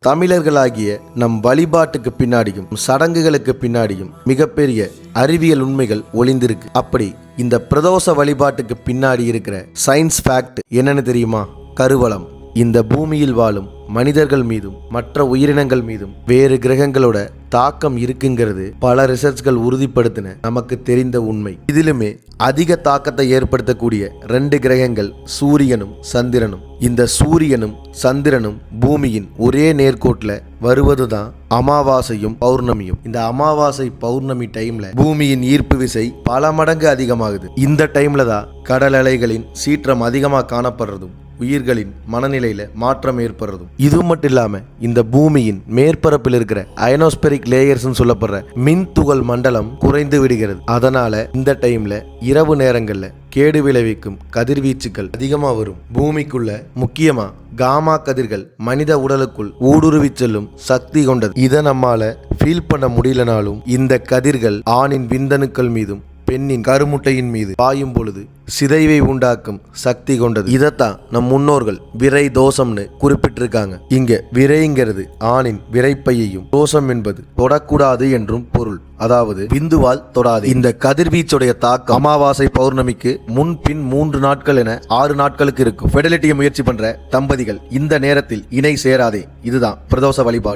தமிழர்களாகிய நம் வழிபாட்டுக்கு பின்னாடியும் சடங்குகளுக்கு பின்னாடியும் மிகப்பெரிய அறிவியல் உண்மைகள் ஒளிந்திருக்கு. அப்படி இந்த பிரதோஷ வழிபாட்டுக்கு பின்னாடி இருக்கிற சயின்ஸ் ஃபேக்ட் என்னன்னு தெரியுமா? கருவளம். இந்த பூமியில் வாழும் மனிதர்கள் மீதும் மற்ற உயிரினங்கள் மீதும் வேறு கிரகங்களோட தாக்கம் இருக்குங்கிறது பல ரிசர்ச்கள் உறுதிப்படுத்தின நமக்கு தெரிந்த உண்மை. இதிலுமே அதிக தாக்கத்தை ஏற்படுத்தக்கூடிய 2 கிரகங்கள் சூரியனும் சந்திரனும். இந்த சூரியனும் சந்திரனும் பூமியின் ஒரே நேர்கோட்டில் வருவதுதான் அமாவாசையும் பௌர்ணமியும். இந்த அமாவாசை பௌர்ணமி டைம்ல பூமியின் ஈர்ப்பு விசை பல மடங்கு அதிகமாகுது. இந்த டைம்ல தான் கடல் அலைகளின் சீற்றம் அதிகமாக காணப்படுறதும் உயிர்களின் மனநிலையில மாற்றம் ஏற்படுறதும். இது மட்டும் இல்லாம இந்த பூமியின் மேற்பரப்பில் இருக்கிற அயனோஸ்பெரிக் லேயர்ஸ் சொல்லப்படுற மின் துகள் மண்டலம் குறைந்து விடுகிறது. அதனால இந்த டைம்ல இரவு நேரங்கள்ல கேடு விளைவிக்கும் கதிர்வீச்சுக்கள் அதிகமா வரும். பூமிக்குள்ள முக்கியமா காமா கதிர்கள் மனித உடலுக்குள் ஊடுருவி செல்லும் சக்தி கொண்டது. இதை நம்மால ஃபீல் பண்ண முடியலனாலும் இந்த கதிர்கள் ஆணின் விந்தணுக்கள் மீதும் பெண்ணின் கருமுட்டையின் மீது பாயும் பொழுது சிதைவை உண்டாக்கும் சக்தி கொண்டது. இதைத்தான் நம் முன்னோர்கள் விரை தோஷம்னு குறிப்பிட்டிருக்காங்க. இங்க விரைங்கிறது ஆணின் விரைப்பையையும், தோஷம் என்பது தொடக்கூடாது என்றும் பொருள். அதாவது விந்துவால் தொடாது. இந்த கதிர்வீச்சுடைய தாக்கம் அமாவாசை பௌர்ணமிக்கு முன்பின் 3 நாட்கள் என 6 நாட்களுக்கு இருக்கும். ஃபெர்டிலிட்டியை முயற்சி பண்ற தம்பதிகள் இந்த நேரத்தில் இணை சேராதே. இதுதான் பிரதோஷ வழிபாடு.